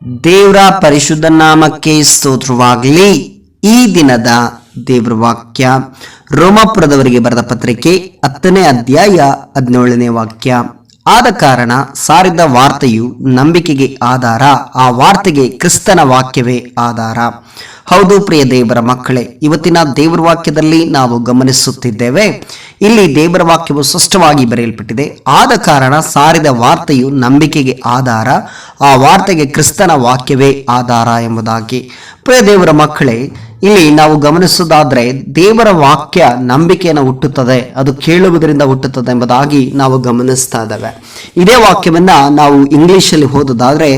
ದೇವರ ಪರಿಶುದ್ಧ ನಾಮಕ್ಕೆ ಸ್ತೋತ್ರವಾಗಲಿ. ಈ ದಿನದ ದೇವರ ವಾಕ್ಯ ರೋಮಾಪುರದವರಿಗೆ ಬರೆದ ಪತ್ರಿಕೆ 10ನೇ ಅಧ್ಯಾಯ 17ನೇ ವಾಕ್ಯ. ಆದ ಕಾರಣ ಸಾರಿದ ವಾರ್ತೆಯು ನಂಬಿಕೆಗೆ ಆಧಾರ, ಆ ವಾರ್ತೆಗೆ ಕ್ರಿಸ್ತನ ವಾಕ್ಯವೇ ಆಧಾರ. ಹೌದು ಪ್ರಿಯ ದೇವರ ಮಕ್ಕಳೇ, ಇವತ್ತಿನ ದೇವರ ವಾಕ್ಯದಲ್ಲಿ ನಾವು ಗಮನಿಸುತ್ತಿದ್ದೇವೆ. ಇಲ್ಲಿ ದೇವರ ವಾಕ್ಯವು ಸ್ಪಷ್ಟವಾಗಿ ಬರೆಯಲ್ಪಟ್ಟಿದೆ. ಆದ ಕಾರಣ ಸಾರಿದ ವಾರ್ತೆಯು ನಂಬಿಕೆಗೆ ಆಧಾರ, ಆ ವಾರ್ತೆಗೆ ಕ್ರಿಸ್ತನ ವಾಕ್ಯವೇ ಆಧಾರ ಎಂಬುದಾಗಿ. ಪ್ರಿಯ ದೇವರ ಮಕ್ಕಳೇ, ಇಲ್ಲಿ ನಾವು ಗಮನಿಸುವುದಾದ್ರೆ ದೇವರ ವಾಕ್ಯ ನಂಬಿಕೆಯನ್ನು ಹುಟ್ಟುತ್ತದೆ, ಅದು ಕೇಳುವುದರಿಂದ ಹುಟ್ಟುತ್ತದೆ ಎಂಬುದಾಗಿ ನಾವು ಗಮನಿಸ್ತಾ ಇದ್ದೇವೆ. ಇದೇ ವಾಕ್ಯವನ್ನ ನಾವು ಇಂಗ್ಲಿಷಲ್ಲಿ ಓದೋದಾದ್ರೆ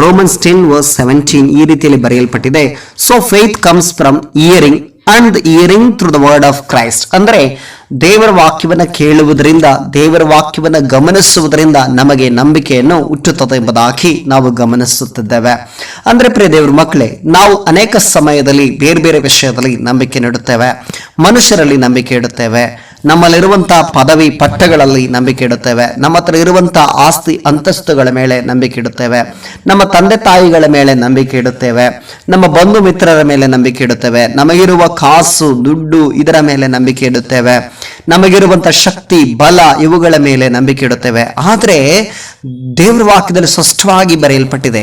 ರೋಮನ್ಸ್ 10:17 ಈ ರೀತಿಯಲ್ಲಿ ಬರೆಯಲ್ಪಟ್ಟಿದೆ. So faith comes from hearing and hearing through the word of Christ. ಅಂದ್ರೆ ದೇವರ ವಾಕ್ಯವನ್ನು ಕೇಳುವುದರಿಂದ, ದೇವರ ವಾಕ್ಯವನ್ನು ಗಮನಿಸುವುದರಿಂದ ನಮಗೆ ನಂಬಿಕೆಯನ್ನು ಹುಟ್ಟುತ್ತದೆ ಎಂಬುದಾಗಿ ನಾವು ಗಮನಿಸುತ್ತಿದ್ದೇವೆ. ಅಂದ್ರೆ ಪ್ರಿಯ ದೇವರ ಮಕ್ಕಳೇ, ನಾವು ಅನೇಕ ಸಮಯದಲ್ಲಿ ಬೇರೆ ಬೇರೆ ವಿಷಯದಲ್ಲಿ ನಂಬಿಕೆ ಇಡುತ್ತೇವೆ. ಮನುಷ್ಯರಲ್ಲಿ ನಂಬಿಕೆ ಇಡುತ್ತೇವೆ, ನಮ್ಮಲ್ಲಿರುವಂತಹ ಪದವಿ ಪಟ್ಟಗಳಲ್ಲಿ ನಂಬಿಕೆ ಇಡುತ್ತೇವೆ, ನಮ್ಮ ಹತ್ರ ಇರುವಂತಹ ಆಸ್ತಿ ಅಂತಸ್ತುಗಳ ಮೇಲೆ ನಂಬಿಕೆ ಇಡುತ್ತೇವೆ, ನಮ್ಮ ತಂದೆ ತಾಯಿಗಳ ಮೇಲೆ ನಂಬಿಕೆ ಇಡುತ್ತೇವೆ, ನಮ್ಮ ಬಂಧು ಮಿತ್ರರ ಮೇಲೆ ನಂಬಿಕೆ ಇಡುತ್ತೇವೆ, ನಮಗಿರುವ ಕಾಸು ದುಡ್ಡು ಇದರ ಮೇಲೆ ನಂಬಿಕೆ ಇಡುತ್ತೇವೆ, ನಮಗಿರುವಂತಹ ಶಕ್ತಿ ಬಲ ಇವುಗಳ ಮೇಲೆ ನಂಬಿಕೆ ಇಡುತ್ತೇವೆ. ಆದರೆ ದೇವರ ವಾಕ್ಯದಲ್ಲಿ ಸ್ಪಷ್ಟವಾಗಿ ಬರೆಯಲ್ಪಟ್ಟಿದೆ,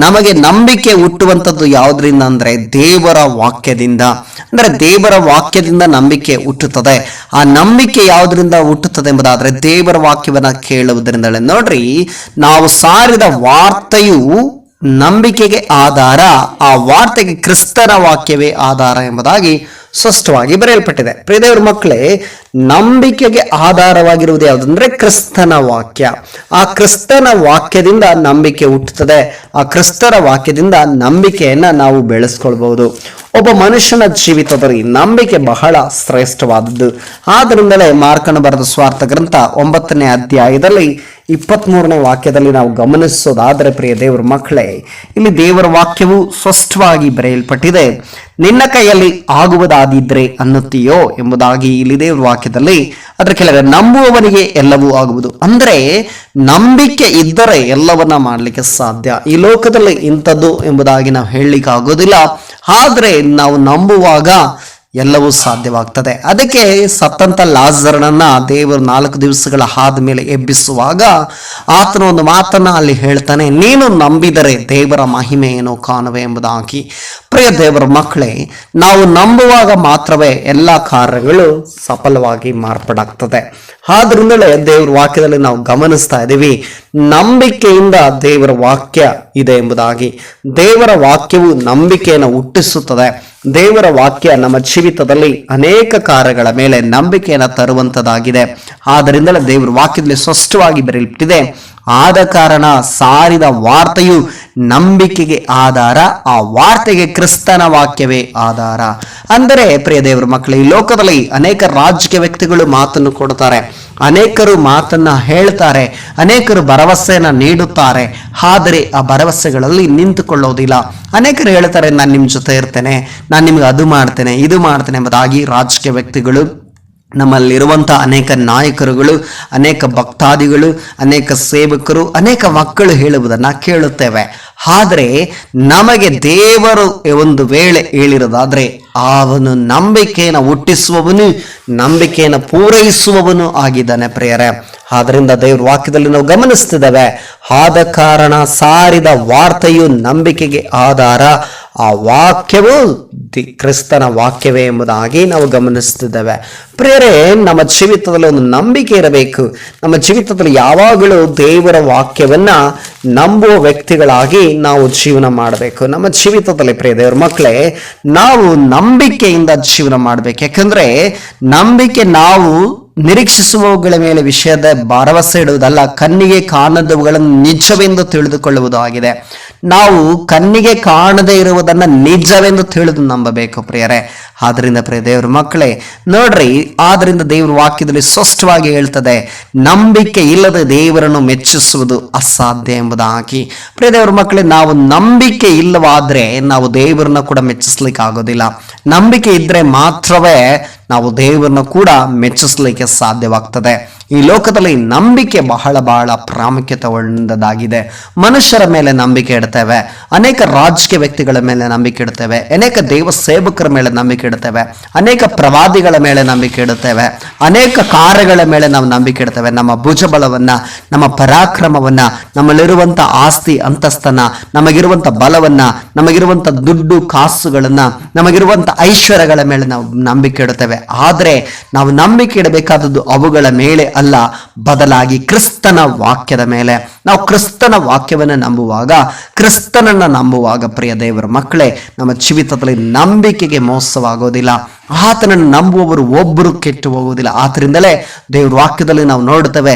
ನಮಗೆ ನಂಬಿಕೆ ಹುಟ್ಟುವಂಥದ್ದು ಯಾವುದರಿಂದ ಅಂದ್ರೆ ದೇವರ ವಾಕ್ಯದಿಂದ. ಅಂದ್ರೆ ದೇವರ ವಾಕ್ಯದಿಂದ ನಂಬಿಕೆ ಹುಟ್ಟುತ್ತದೆ. ಆ ನಂಬಿಕೆ ಯಾವುದರಿಂದ ಹುಟ್ಟುತ್ತದೆ ಎಂಬುದಾದ್ರೆ ದೇವರ ವಾಕ್ಯವನ್ನ ಕೇಳುವುದರಿಂದಲೇ. ನೋಡ್ರಿ, ನಾವು ಸಾರಿದ ವಾರ್ತೆಯು ನಂಬಿಕೆಗೆ ಆಧಾರ, ಆ ವಾರ್ತೆಗೆ ಕ್ರಿಸ್ತನ ವಾಕ್ಯವೇ ಆಧಾರ ಎಂಬುದಾಗಿ ಸ್ಪಷ್ಟವಾಗಿ ಬರೆಯಲ್ಪಟ್ಟಿದೆ. ಪ್ರಿಯದೇವರ ಮಕ್ಕಳೇ, ನಂಬಿಕೆಗೆ ಆಧಾರವಾಗಿರುವುದು ಯಾವುದಂದ್ರೆ ಕ್ರಿಸ್ತನ ವಾಕ್ಯ. ಆ ಕ್ರಿಸ್ತನ ವಾಕ್ಯದಿಂದ ನಂಬಿಕೆ ಹುಟ್ಟುತ್ತದೆ. ಆ ಕ್ರಿಸ್ತನ ವಾಕ್ಯದಿಂದ ನಂಬಿಕೆಯನ್ನ ನಾವು ಬೆಳೆಸ್ಕೊಳ್ಬಹುದು. ಒಬ್ಬ ಮನುಷ್ಯನ ಜೀವಿತದಲ್ಲಿ ನಂಬಿಕೆ ಬಹಳ ಶ್ರೇಷ್ಠವಾದದ್ದು. ಆದ್ದರಿಂದಲೇ ಮಾರ್ಕನು ಬರೆದ ಸ್ವಾರ್ಥ ಗ್ರಂಥ 9ನೇ ಅಧ್ಯಾಯದಲ್ಲಿ 23ನೇ ವಾಕ್ಯದಲ್ಲಿ ನಾವು ಗಮನಿಸೋದಾದ್ರೆ ಪ್ರಿಯ ದೇವರ ಮಕ್ಕಳೇ, ಇಲ್ಲಿ ದೇವರ ವಾಕ್ಯವು ಸ್ಪಷ್ಟವಾಗಿ ಬರೆಯಲ್ಪಟ್ಟಿದೆ. ನಿನ್ನ ಕೈಯಲ್ಲಿ ಆಗುವುದಾದಿದ್ರೆ ಅನ್ನುತ್ತೀಯೋ ಎಂಬುದಾಗಿ ಇಲ್ಲಿ ದೇವರ ವಾಕ್ಯದಲ್ಲಿ ಅದರ ಕೆಳಗೆ ನಂಬುವವನಿಗೆ ಎಲ್ಲವೂ ಆಗುವುದು. ಅಂದ್ರೆ ನಂಬಿಕೆ ಇದ್ದರೆ ಎಲ್ಲವನ್ನ ಮಾಡಲಿಕ್ಕೆ ಸಾಧ್ಯ. ಈ ಲೋಕದಲ್ಲಿ ಇಂಥದ್ದು ಎಂಬುದಾಗಿ ನಾವು ಹೇಳಲಿಕ್ಕೆ ಆಗೋದಿಲ್ಲ. ಆದ್ರೆ ನಾವು ನಂಬುವಾಗ ಎಲ್ಲವೂ ಸಾಧ್ಯವಾಗ್ತದೆ. ಅದಕ್ಕೆ ಸತ್ತಂತ ಲಾಜರನನ್ನ ದೇವರು 4 ದಿವಸಗಳ ಆದ ಮೇಲೆ ಎಬ್ಬಿಸುವಾಗ ಆತನ ಒಂದು ಮಾತನ್ನ ಅಲ್ಲಿ ಹೇಳ್ತಾನೆ, ನೀನು ನಂಬಿದರೆ ದೇವರ ಮಹಿಮೆಯನ್ನು ಕಾಣುವೆ ಎಂಬುದಾಗಿ. ಪ್ರಿಯ ದೇವರ ಮಕ್ಕಳೇ, ನಾವು ನಂಬುವಾಗ ಮಾತ್ರವೇ ಎಲ್ಲ ಕಾರ್ಯಗಳು ಸಫಲವಾಗಿ ಮಾರ್ಪಾಡಾಗ್ತದೆ. ಆದ್ರಿಂದಲೇ ದೇವರ ವಾಕ್ಯದಲ್ಲಿ ನಾವು ಗಮನಿಸ್ತಾ ಇದ್ದೀವಿ, ನಂಬಿಕೆಯಿಂದ ದೇವರ ವಾಕ್ಯ ಇದೆ ಎಂಬುದಾಗಿ. ದೇವರ ವಾಕ್ಯವು ನಂಬಿಕೆಯನ್ನು ಹುಟ್ಟಿಸುತ್ತದೆ. ದೇವರ ವಾಕ್ಯ ನಮ್ಮ ಜೀವಿತದಲ್ಲಿ ಅನೇಕ ಕಾರ್ಯಗಳ ಮೇಲೆ ನಂಬಿಕೆಯನ್ನು ತರುವಂತದ್ದಾಗಿದೆ. ಆದ್ದರಿಂದಲೇ ದೇವರ ವಾಕ್ಯದಲ್ಲಿ ಸ್ಪಷ್ಟವಾಗಿ ಬರೆಯಲ್ಪಟ್ಟಿದೆ, ಆದ ಕಾರಣ ಸಾರಿದ ವಾರ್ತೆಯು ನಂಬಿಕೆಗೆ ಆಧಾರ, ಆ ವಾರ್ತೆಗೆ ಕ್ರಿಸ್ತನ ವಾಕ್ಯವೇ ಆಧಾರ. ಅಂದರೆ ಪ್ರಿಯ ದೇವರ ಮಕ್ಕಳು, ಈ ಲೋಕದಲ್ಲಿ ಅನೇಕ ರಾಜಕೀಯ ವ್ಯಕ್ತಿಗಳು ಮಾತನ್ನು ಕೊಡುತ್ತಾರೆ, ಅನೇಕರು ಮಾತನ್ನ ಹೇಳ್ತಾರೆ, ಅನೇಕರು ಭರವಸೆಯನ್ನ ನೀಡುತ್ತಾರೆ. ಆದರೆ ಆ ಭರವಸೆಗಳಲ್ಲಿ ನಿಂತುಕೊಳ್ಳೋದಿಲ್ಲ. ಅನೇಕರು ಹೇಳ್ತಾರೆ, ನಾನು ನಿಮ್ಮ ಜೊತೆ ಇರ್ತೇನೆ, ನಾನು ನಿಮ್ಗೆ ಅದು ಮಾಡ್ತೇನೆ ಇದು ಮಾಡ್ತೇನೆ ಎಂಬುದಾಗಿ ರಾಜಕೀಯ ವ್ಯಕ್ತಿಗಳು, ನಮ್ಮಲ್ಲಿರುವಂತಹ ಅನೇಕ ನಾಯಕರುಗಳು, ಅನೇಕ ಭಕ್ತಾದಿಗಳು, ಅನೇಕ ಸೇವಕರು, ಅನೇಕ ಮಕ್ಕಳು ಹೇಳುವುದನ್ನ ಕೇಳುತ್ತೇವೆ. ಆದರೆ ನಮಗೆ ದೇವರು ಒಂದು ವೇಳೆ ಹೇಳಿರೋದಾದ್ರೆ ಅವನು ನಂಬಿಕೆಯನ್ನು ಹುಟ್ಟಿಸುವವನು, ನಂಬಿಕೆಯನ್ನು ಪೂರೈಸುವವನು ಆಗಿದ್ದಾನೆ ಪ್ರಿಯರೇ. ಆದ್ರಿಂದ ದೇವರ ವಾಕ್ಯದಲ್ಲಿ ನಾವು ಗಮನಿಸ್ತಿದ್ದೇವೆ, ಆದ ಕಾರಣ ಸಾರಿದ ವಾರ್ತೆಯು ನಂಬಿಕೆಗೆ ಆಧಾರ, ಆ ವಾಕ್ಯವು ಕ್ರಿಸ್ತನ ವಾಕ್ಯವೇ ಎಂಬುದಾಗಿ ನಾವು ಗಮನಿಸ್ತಿದ್ದೇವೆ. ಪ್ರಿಯರೇ, ನಮ್ಮ ಜೀವಿತದಲ್ಲಿ ಒಂದು ನಂಬಿಕೆ ಇರಬೇಕು. ನಮ್ಮ ಜೀವಿತದಲ್ಲಿ ಯಾವಾಗಲೂ ದೇವರ ವಾಕ್ಯವನ್ನ ನಂಬುವ ವ್ಯಕ್ತಿಗಳಾಗಿ ನಾವು ಜೀವನ ಮಾಡಬೇಕು. ನಮ್ಮ ಜೀವಿತದಲ್ಲಿ ಪ್ರಿಯ ದೇವರ ಮಕ್ಕಳೇ, ನಾವು ನಂಬಿಕೆಯಿಂದ ಜೀವನ ಮಾಡಬೇಕು. ಯಾಕಂದ್ರೆ ನಂಬಿಕೆ ನಾವು ನಿರೀಕ್ಷಿಸುವವುಗಳ ಮೇಲೆ ವಿಷಯದ ಭರವಸೆ ಇಡುವುದಲ್ಲ, ಕಣ್ಣಿಗೆ ಕಾಣದವುಗಳನ್ನು ನಿಜವೆಂದು ತಿಳಿದುಕೊಳ್ಳುವುದು ಆಗಿದೆ. ನಾವು ಕಣ್ಣಿಗೆ ಕಾಣದೇ ಇರುವುದನ್ನ ನಿಜವೆಂದು ತಿಳಿದು ನಂಬಬೇಕು ಪ್ರಿಯರೇ. ಆದ್ರಿಂದ ಪ್ರಿಯ ದೇವರ ಮಕ್ಕಳೇ, ನೋಡ್ರಿ, ಆದ್ರಿಂದ ದೇವರ ವಾಕ್ಯದಲ್ಲಿ ಸ್ಪಷ್ಟವಾಗಿ ಹೇಳ್ತದೆ, ನಂಬಿಕೆ ಇಲ್ಲದೆ ದೇವರನ್ನು ಮೆಚ್ಚಿಸುವುದು ಅಸಾಧ್ಯ ಎಂಬುದಾಗಿ. ಪ್ರಿಯ ದೇವರ ಮಕ್ಕಳೇ, ನಾವು ನಂಬಿಕೆ ಇಲ್ಲವಾದ್ರೆ ನಾವು ದೇವರನ್ನ ಕೂಡ ಮೆಚ್ಚಿಸ್ಲಿಕ್ಕೆ ಆಗೋದಿಲ್ಲ. ನಂಬಿಕೆ ಇದ್ರೆ ಮಾತ್ರವೇ ನಾವು ದೇವರನ್ನ ಕೂಡ ಮೆಚ್ಚಿಸಲಿಕ್ಕೆ ಸಾಧ್ಯವಾಗ್ತದೆ. ಈ ಲೋಕದಲ್ಲಿ ನಂಬಿಕೆ ಬಹಳ ಪ್ರಾಮುಖ್ಯತೆ ಹೊಂದದಾಗಿದೆ. ಮನುಷ್ಯರ ಮೇಲೆ ನಂಬಿಕೆ ಇಡ್ತೇವೆ, ಅನೇಕ ರಾಜಕೀಯ ವ್ಯಕ್ತಿಗಳ ಮೇಲೆ ನಂಬಿಕೆ ಇಡುತ್ತೇವೆ, ಅನೇಕ ದೇವ ಸೇವಕರ ಮೇಲೆ ನಂಬಿಕೆ ಇಡುತ್ತೇವೆ, ಅನೇಕ ಪ್ರವಾದಿಗಳ ಮೇಲೆ ನಂಬಿಕೆ ಇಡುತ್ತೇವೆ, ಅನೇಕ ಕಾರ್ಯಗಳ ಮೇಲೆ ನಾವು ನಂಬಿಕೆ ಇಡುತ್ತೇವೆ. ನಮ್ಮ ಭುಜಬಲವನ್ನ, ನಮ್ಮ ಪರಾಕ್ರಮವನ್ನ, ನಮ್ಮಲ್ಲಿರುವಂತ ಆಸ್ತಿ ಅಂತಸ್ತನ್ನ, ನಮಗಿರುವಂತ ಬಲವನ್ನ, ನಮಗಿರುವಂತ ದುಡ್ಡು ಕಾಸುಗಳನ್ನ, ನಮಗಿರುವಂತ ಐಶ್ವರ್ಯಗಳ ಮೇಲೆ ನಾವು ನಂಬಿಕೆ ಇಡುತ್ತೇವೆ. ಆದರೆ ನಾವು ನಂಬಿಕೆ ಇಡಬೇಕಾದದ್ದು ಅವುಗಳ ಮೇಲೆ ಅಲ್ಲ, ಬದಲಾಗಿ ಕ್ರಿಸ್ತನ ವಾಕ್ಯದ ಮೇಲೆ. ನಾವು ಕ್ರಿಸ್ತನ ವಾಕ್ಯವನ್ನು ನಂಬುವಾಗ, ಕ್ರಿಸ್ತನನ್ನ ನಂಬುವಾಗ ಪ್ರಿಯ ದೇವರ ಮಕ್ಕಳೇ, ನಮ್ಮ ಜೀವಿತದಲ್ಲಿ ನಂಬಿಕೆಗೆ ಮೋಸವಾಗೋದಿಲ್ಲ. ಆತನನ್ನು ನಂಬುವವರು ಒಬ್ಬರು ಕೆಟ್ಟು ಹೋಗುವುದಿಲ್ಲ. ಆತರಿಂದಲೇ ದೇವರ ವಾಕ್ಯದಲ್ಲಿ ನಾವು ನೋಡುತ್ತೇವೆ,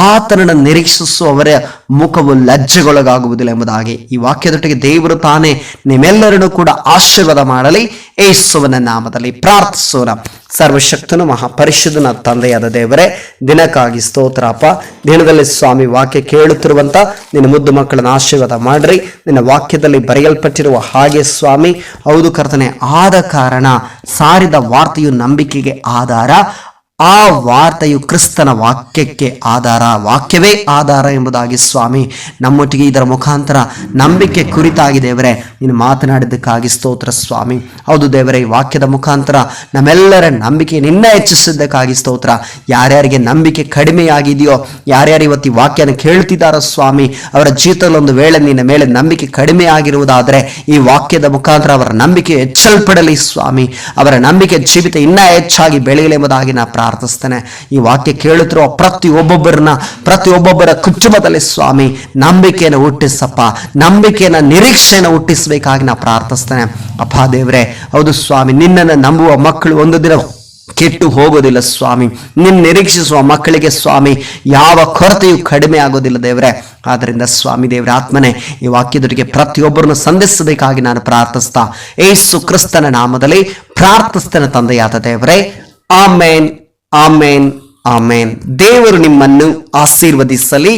ಆತನನ್ನು ನಿರೀಕ್ಷಿಸುವವರ ಮುಖವು ಲಜ್ಜೆಗೊಳಗಾಗುವುದಿಲ್ಲ ಎಂಬುದಾಗಿ. ಈ ವಾಕ್ಯದೊಟ್ಟಿಗೆ ದೇವರು ತಾನೇ ನಿಮ್ಮೆಲ್ಲರನ್ನು ಕೂಡ ಆಶೀರ್ವಾದ ಮಾಡಲಿ. ಯೇಸುವಿನ ನಾಮದಲ್ಲಿ ಪ್ರಾರ್ಥಿಸೋಣ. ಸರ್ವಶಕ್ತನು ಮಹಾಪರಿಶುದ್ಧನ ತಂದೆಯಾದ ದೇವರೇ, ದಿನಕ್ಕಾಗಿ ಸ್ತೋತ್ರಪ್ಪ. ದಿನದಲ್ಲಿ ಸ್ವಾಮಿ ವಾಕ್ಯ ಕೇಳುತ್ತಿರುವಂತ ನಿನ್ನ ಮುದ್ದು ಮಕ್ಕಳನ್ನು ಆಶೀರ್ವಾದ ಮಾಡ್ರಿ. ನಿನ್ನ ವಾಕ್ಯದಲ್ಲಿ ಬರೆಯಲ್ಪಟ್ಟಿರುವ ಹಾಗೆ ಸ್ವಾಮಿ, ಹೌದು ಕರ್ತನೆ, ಆದ ಕಾರಣ ಸಾರಿದ ವಾರ್ತೆಯು ನಂಬಿಕೆಗೆ ಆಧಾರ, ಆ ವಾರ್ತೆಯು ಕ್ರಿಸ್ತನ ವಾಕ್ಯಕ್ಕೆ ಆಧಾರ, ವಾಕ್ಯವೇ ಆಧಾರ ಎಂಬುದಾಗಿ ಸ್ವಾಮಿ ನಮ್ಮೊಟ್ಟಿಗೆ ಇದರ ಮುಖಾಂತರ ನಂಬಿಕೆ ಕುರಿತಾಗಿ ದೇವರೇ ನೀನು ಮಾತನಾಡಿದ್ದಕ್ಕಾಗಿ ಸ್ತೋತ್ರ ಸ್ವಾಮಿ. ಹೌದು ದೇವರೇ, ಈ ವಾಕ್ಯದ ಮುಖಾಂತರ ನಮ್ಮೆಲ್ಲರ ನಂಬಿಕೆ ನಿನ್ನ ಹೆಚ್ಚಿಸಿದ್ದಕ್ಕಾಗಿ ಸ್ತೋತ್ರ. ಯಾರ್ಯಾರಿಗೆ ನಂಬಿಕೆ ಕಡಿಮೆಯಾಗಿದೆಯೋ, ಯಾರ್ಯಾರು ಇವತ್ತು ಈ ವಾಕ್ಯನ ಕೇಳ್ತಿದ್ದಾರೋ ಸ್ವಾಮಿ, ಅವರ ಜೀವಿತದಲ್ಲಿ ಒಂದು ವೇಳೆ ನಿನ್ನ ಮೇಲೆ ನಂಬಿಕೆ ಕಡಿಮೆ ಆಗಿರುವುದಾದರೆ ಈ ವಾಕ್ಯದ ಮುಖಾಂತರ ಅವರ ನಂಬಿಕೆ ಹೆಚ್ಚಲ್ಪಡಲಿ ಸ್ವಾಮಿ. ಅವರ ನಂಬಿಕೆ ಜೀವಿತ ಇನ್ನೂ ಹೆಚ್ಚಾಗಿ ಬೆಳೆಯಲಿ ಎಂಬುದಾಗಿ ನಾ ಪ್ರಾರ್ಥಿಸ್ತೇನೆ. ಈ ವಾಕ್ಯ ಕೇಳುತ್ತಿರುವ ಪ್ರತಿಯೊಬ್ಬೊಬ್ಬರ ಕುಟುಂಬದಲ್ಲಿ ಸ್ವಾಮಿ ನಂಬಿಕೆಯನ್ನು ಹುಟ್ಟಿಸಪ್ಪ, ನಂಬಿಕೆಯನ್ನು ನಿರೀಕ್ಷೆಯನ್ನು ಹುಟ್ಟಿಸಬೇಕಾಗಿ ನಾ ಪ್ರಾರ್ಥಿಸ್ತೇನೆ ಅಪ್ಪ ದೇವರೇ. ಹೌದು ಸ್ವಾಮಿ, ನಿನ್ನನ್ನು ನಂಬುವ ಮಕ್ಕಳು ಒಂದು ದಿನ ಕೆಟ್ಟು ಹೋಗೋದಿಲ್ಲ ಸ್ವಾಮಿ. ನಿನ್ನ ನಿರೀಕ್ಷಿಸುವ ಮಕ್ಕಳಿಗೆ ಸ್ವಾಮಿ ಯಾವ ಕೊರತೆಯೂ ಕಡಿಮೆ ಆಗೋದಿಲ್ಲ ದೇವರೇ. ಆದ್ದರಿಂದ ಸ್ವಾಮಿ ದೇವರ ಆತ್ಮನೆ ಈ ವಾಕ್ಯದೊಟ್ಟಿಗೆ ಪ್ರತಿಯೊಬ್ಬರನ್ನು ಸಂಧಿಸಬೇಕಾಗಿ ನಾನು ಪ್ರಾರ್ಥಿಸ್ತಾ ಯೇಸು ಕ್ರಿಸ್ತನ ನಾಮದಲ್ಲಿ ಪ್ರಾರ್ಥಿಸ್ತೇನೆ ತಂದೆಯಾದ ದೇವರೇ. ಆಮೇನ್, ಆಮೇನ್, ಆಮೇನ್. ದೇವರು ನಿಮ್ಮನ್ನು ಆಶೀರ್ವದಿಸಲಿ.